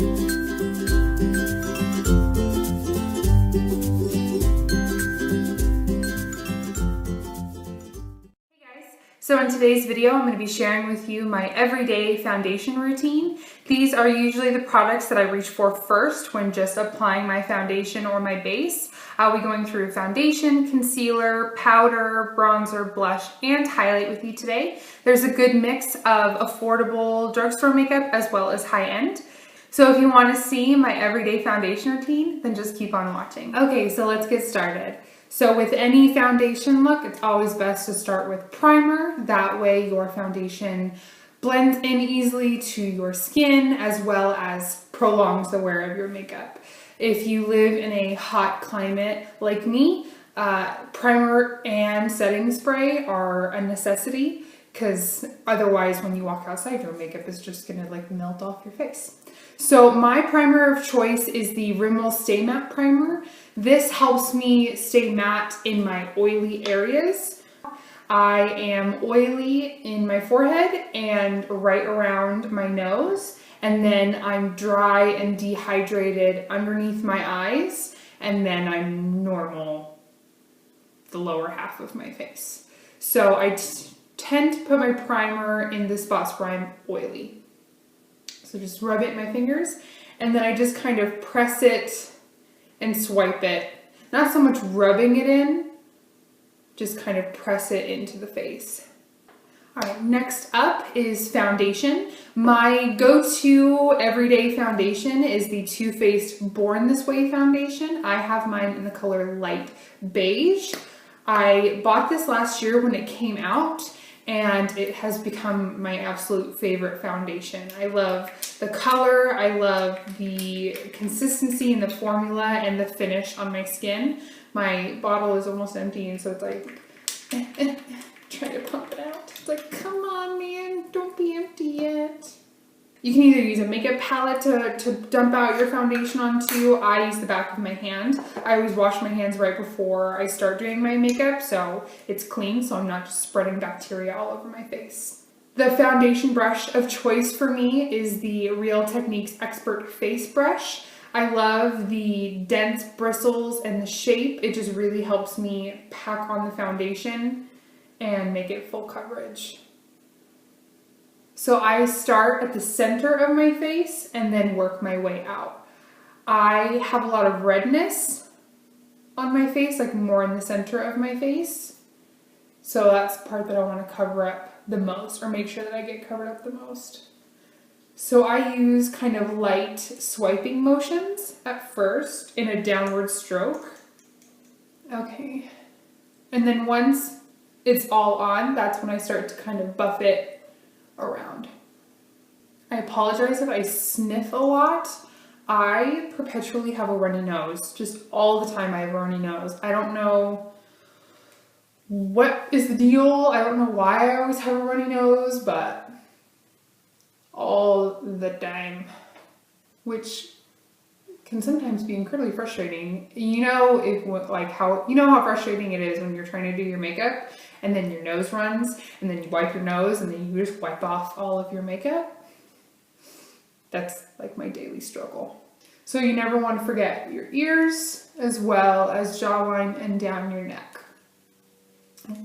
So in today's video, I'm going to be sharing with you my everyday foundation routine. These are usually the products that I reach for first when just applying my foundation or my base. I'll be going through foundation, concealer, powder, bronzer, blush, and highlight with you today. There's a good mix of affordable drugstore makeup as well as high-end. So if you want to see my everyday foundation routine, then just keep on watching. Okay, so let's get started. So with any foundation look, it's always best to start with primer. That way your foundation blends in easily to your skin as well as prolongs the wear of your makeup. If you live in a hot climate like me, primer and setting spray are a necessity because otherwise when you walk outside, your makeup is just gonna like melt off your face. So my primer of choice is the Rimmel Stay Matte Primer. This helps me stay matte in my oily areas. I am oily in my forehead and right around my nose, and then I'm dry and dehydrated underneath my eyes, and then I'm normal the lower half of my face. So I tend to put my primer in the spots where I'm oily. So just rub it in my fingers, and then I just kind of press it and swipe it. Not so much rubbing it in, just kind of press it into the face. All right, next up is foundation. My go-to everyday foundation is the Too Faced Born This Way foundation. I have mine in the color light beige. I bought this last year when it came out, and it has become my absolute favorite foundation. I love the color, I love the consistency and the formula and the finish on my skin. My bottle is almost empty, and so it's like, trying to pump it out. It's like, come on, man, don't be empty yet. You can either use a makeup palette to dump out your foundation onto. I use the back of my hand. I always wash my hands right before I start doing my makeup, so it's clean, so I'm not just spreading bacteria all over my face. The foundation brush of choice for me is the Real Techniques Expert Face Brush. I love the dense bristles and the shape. It just really helps me pack on the foundation and make it full coverage. So I start at the center of my face and then work my way out. I have a lot of redness on my face, like more in the center of my face. So that's the part that I want to cover up the most, or make sure that I get covered up the most. So I use kind of light swiping motions at first in a downward stroke. Okay. And then once it's all on, that's when I start to kind of buff it around. I apologize if I sniff a lot. I perpetually have a runny nose. Just all the time I have a runny nose. I don't know what is the deal. I don't know why I always have a runny nose, but all the time, which can sometimes be incredibly frustrating. You know, how frustrating it is when you're trying to do your makeup and then your nose runs, and then you wipe your nose, and then you just wipe off all of your makeup. That's like my daily struggle. So you never want to forget your ears, as well as jawline and down your neck.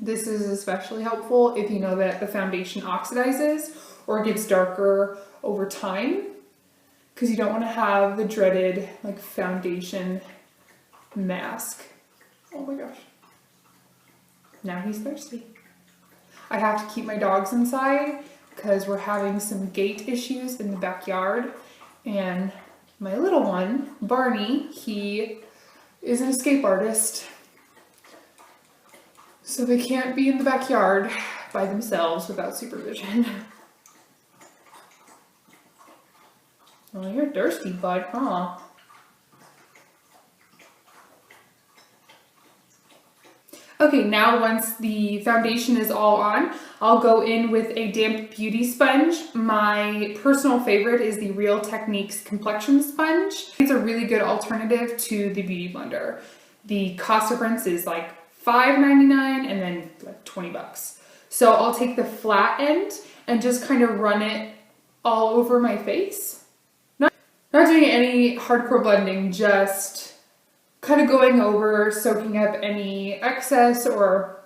This is especially helpful if you know that the foundation oxidizes or gets darker over time, because you don't want to have the dreaded like foundation mask. Oh my gosh. Now he's thirsty. I have to keep my dogs inside because we're having some gate issues in the backyard, and my little one, Barney, he is an escape artist. So they can't be in the backyard by themselves without supervision. Oh, you're thirsty, bud, huh? Okay, now once the foundation is all on, I'll go in with a damp beauty sponge. My personal favorite is the Real Techniques Complexion Sponge. It's a really good alternative to the Beauty Blender. The cost difference is like $5.99 and then like 20 bucks. So I'll take the flat end and just kind of run it all over my face. Not doing any hardcore blending, just kind of going over, soaking up any excess, or,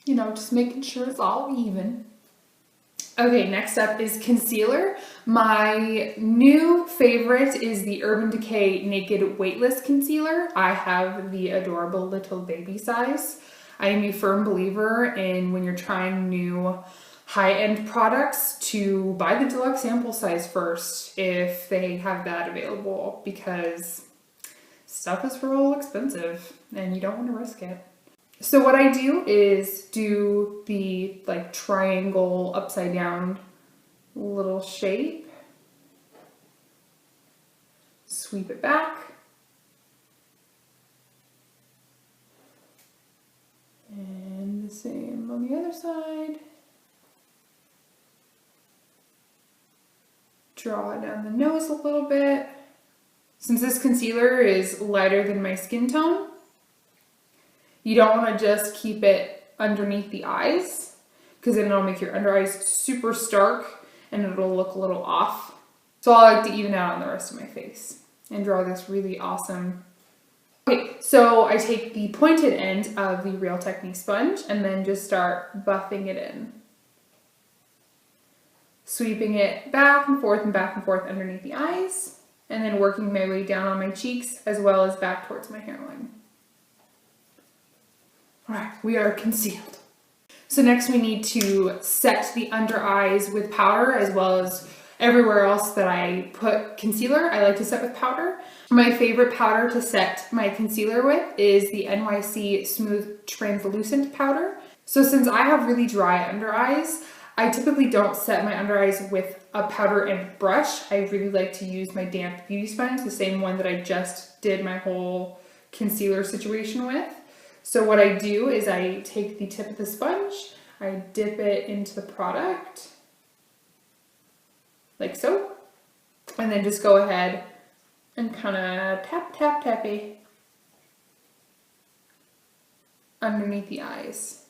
you know, just making sure it's all even. Okay, next up is concealer. My new favorite is the Urban Decay Naked Weightless Concealer. I have the adorable little baby size. I am a firm believer in, when you're trying new high-end products, to buy the deluxe sample size first if they have that available, because stuff is real expensive and you don't want to risk it. So what I do is do the like triangle upside down little shape, sweep it back, and the same on the other side. Draw it down the nose a little bit. Since this concealer is lighter than my skin tone, you don't want to just keep it underneath the eyes, because then it'll make your under eyes super stark and it'll look a little off. So I like to even out on the rest of my face and draw this really awesome. Okay, so I take the pointed end of the Real Technique sponge and then just start buffing it in. Sweeping it back and forth underneath the eyes, and then working my way down on my cheeks as well as back towards my hairline. All right, we are concealed. So next we need to set the under eyes with powder, as well as everywhere else that I put concealer, I like to set with powder. My favorite powder to set my concealer with is the NYC Smooth Translucent Powder. So since I have really dry under eyes, I typically don't set my under eyes with a powder and brush. I really like to use my damp beauty sponge, the same one that I just did my whole concealer situation with. So what I do is I take the tip of the sponge, I dip it into the product, like so, and then just go ahead and kind of tap it underneath the eyes.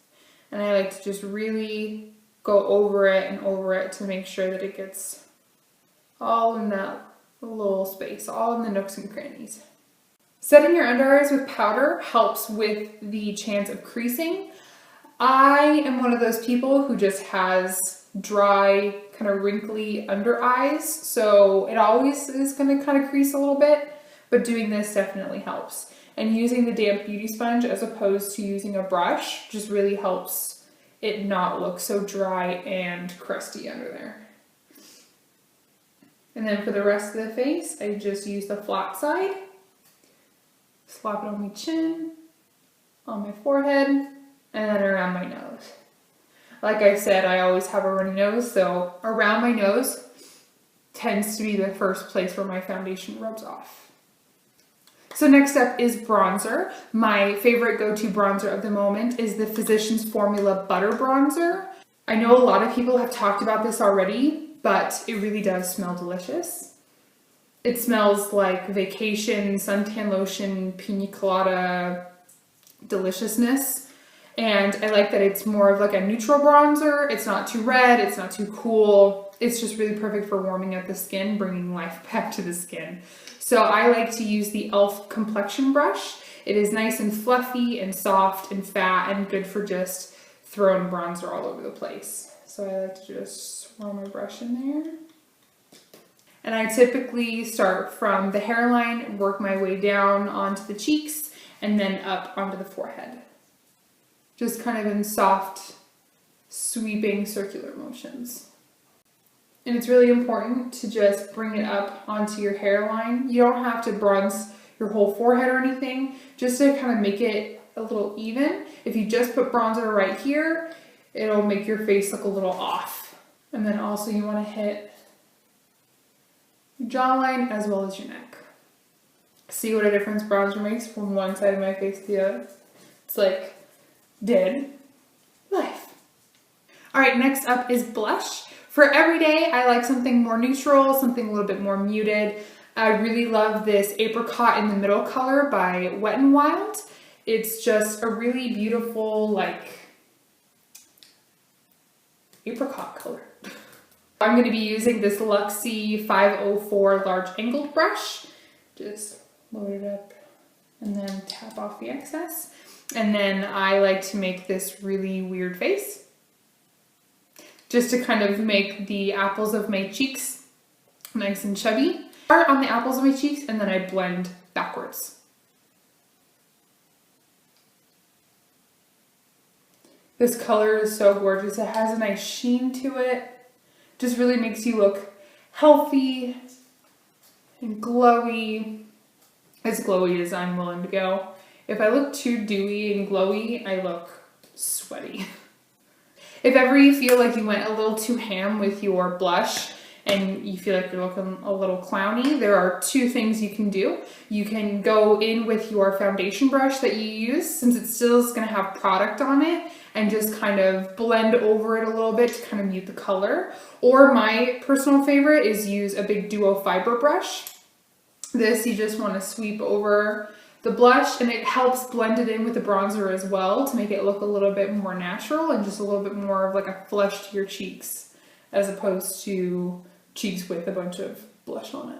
And I like to just really go over it to make sure that it gets all in that little space, all in the nooks and crannies. Setting your under eyes with powder helps with the chance of creasing. I am one of those people who just has dry, kind of wrinkly under eyes, so it always is going to kind of crease a little bit, but doing this definitely helps. And using the damp beauty sponge as opposed to using a brush just really helps it not look so dry and crusty under there. And then for the rest of the face, I just use the flat side. Slap it on my chin, on my forehead, and then around my nose. Like I said, I always have a runny nose, so around my nose tends to be the first place where my foundation rubs off. So next up is bronzer. My favorite go-to bronzer of the moment is the Physicians Formula Butter Bronzer. I know a lot of people have talked about this already, but it really does smell delicious. It smells like vacation, suntan lotion, pina colada deliciousness. And I like that it's more of like a neutral bronzer. It's not too red, it's not too cool. It's just really perfect for warming up the skin, bringing life back to the skin. So I like to use the e.l.f. complexion brush. It is nice and fluffy and soft and fat and good for just throwing bronzer all over the place. So I like to just swirl my brush in there. And I typically start from the hairline, work my way down onto the cheeks, and then up onto the forehead. Just kind of in soft, sweeping circular motions. And it's really important to just bring it up onto your hairline. You don't have to bronze your whole forehead or anything, just to kind of make it a little even. If you just put bronzer right here, it'll make your face look a little off. And then also you want to hit your jawline as well as your neck. See what a difference bronzer makes from one side of my face to the other? It's like dead life. All right, next up is blush. For everyday, I like something more neutral, something a little bit more muted. I really love this Apri-cot in the Middle color by Wet n Wild. It's just a really beautiful, like, apricot color. I'm going to be using this Luxie 504 large angled brush. Just load it up and then tap off the excess. And then I like to make this really weird face, just to kind of make the apples of my cheeks nice and chubby. Start on the apples of my cheeks and then I blend backwards. This color is so gorgeous. It has a nice sheen to it. Just really makes you look healthy and glowy. As glowy as I'm willing to go. If I look too dewy and glowy, I look sweaty. If ever you feel like you went a little too ham with your blush and you feel like you're looking a little clowny, there are two things you can do. You can go in with your foundation brush that you use, since it still is going to have product on it, and just kind of blend over it a little bit to kind of mute the color. Or my personal favorite is use a big duo fiber brush. This you just want to sweep over the blush, and it helps blend it in with the bronzer as well to make it look a little bit more natural and just a little bit more of like a flush to your cheeks, as opposed to cheeks with a bunch of blush on it.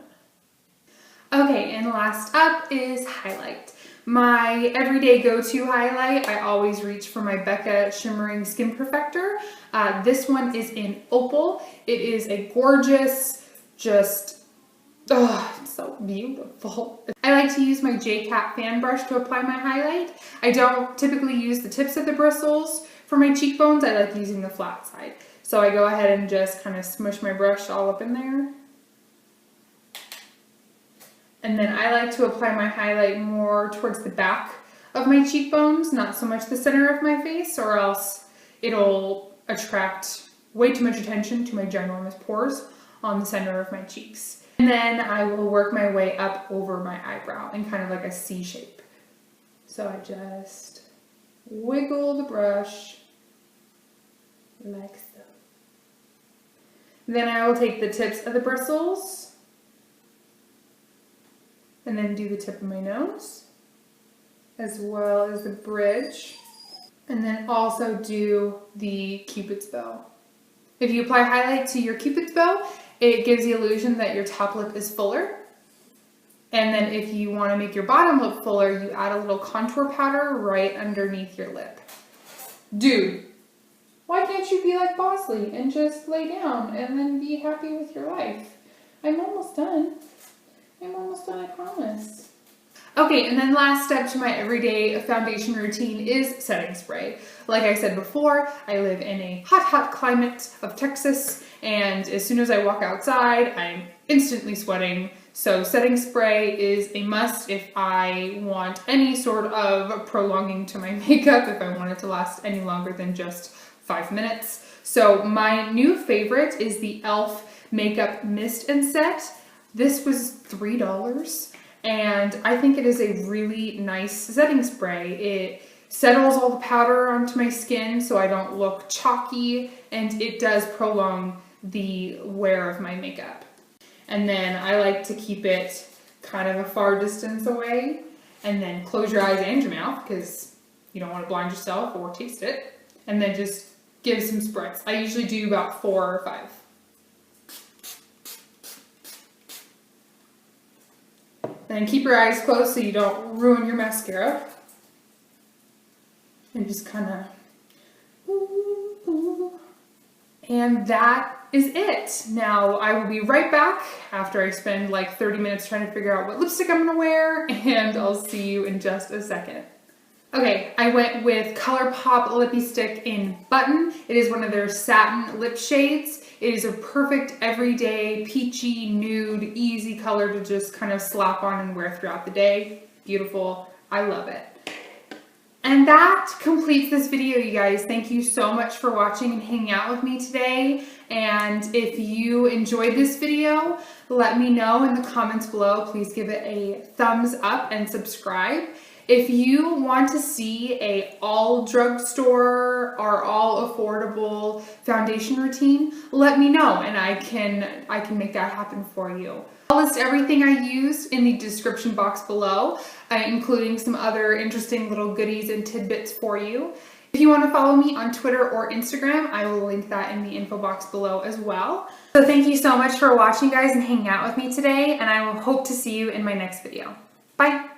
Okay, and last up is highlight. My everyday go-to highlight, I always reach for my Becca Shimmering Skin Perfector. This one is in Opal. It is a gorgeous, just, oh, it's so beautiful. I like to use my J-Cat fan brush to apply my highlight. I don't typically use the tips of the bristles for my cheekbones. I like using the flat side. So I go ahead and just kind of smush my brush all up in there. And then I like to apply my highlight more towards the back of my cheekbones, not so much the center of my face, or else it'll attract way too much attention to my ginormous pores on the center of my cheeks. And then I will work my way up over my eyebrow in kind of like a C shape. So I just wiggle the brush like so. Then I will take the tips of the bristles and then do the tip of my nose, as well as the bridge, and then also do the Cupid's bow. If you apply highlight to your Cupid's bow, it gives the illusion that your top lip is fuller. And then if you want to make your bottom lip fuller, you add a little contour powder right underneath your lip. Dude, why can't you be like Bosley and just lay down and then be happy with your life? I'm almost done. I'm almost done, I promise. Okay, and then last step to my everyday foundation routine is setting spray. Like I said before, I live in a hot, hot climate of Texas, and as soon as I walk outside, I'm instantly sweating. So setting spray is a must if I want any sort of prolonging to my makeup, if I want it to last any longer than just 5 minutes. So my new favorite is the e.l.f. Makeup Mist and Set. This was $3. And I think it is a really nice setting spray. It settles all the powder onto my skin so I don't look chalky, and it does prolong the wear of my makeup. And then I like to keep it kind of a far distance away, and then close your eyes and your mouth because you don't want to blind yourself or taste it, and then just give some spritz. I usually do about 4 or 5. Then keep your eyes closed so you don't ruin your mascara. And just kind of, and that is it. Now I will be right back after I spend like 30 minutes trying to figure out what lipstick I'm gonna wear, and I'll see you in just a second. Okay, I went with Colourpop Lippiestix in Bitten. It is one of their satin lip shades. It is a perfect everyday peachy, nude, easy color to just kind of slap on and wear throughout the day. Beautiful. I love it. And that completes this video, you guys. Thank you so much for watching and hanging out with me today. And if you enjoyed this video, let me know in the comments below. Please give it a thumbs up and subscribe. If you want to see a all drugstore or all affordable foundation routine, let me know and I can make that happen for you. I'll list everything I used in the description box below, including some other interesting little goodies and tidbits for you. If you want to follow me on Twitter or Instagram, I will link that in the info box below as well. So thank you so much for watching, guys, and hanging out with me today, and I will hope to see you in my next video. Bye!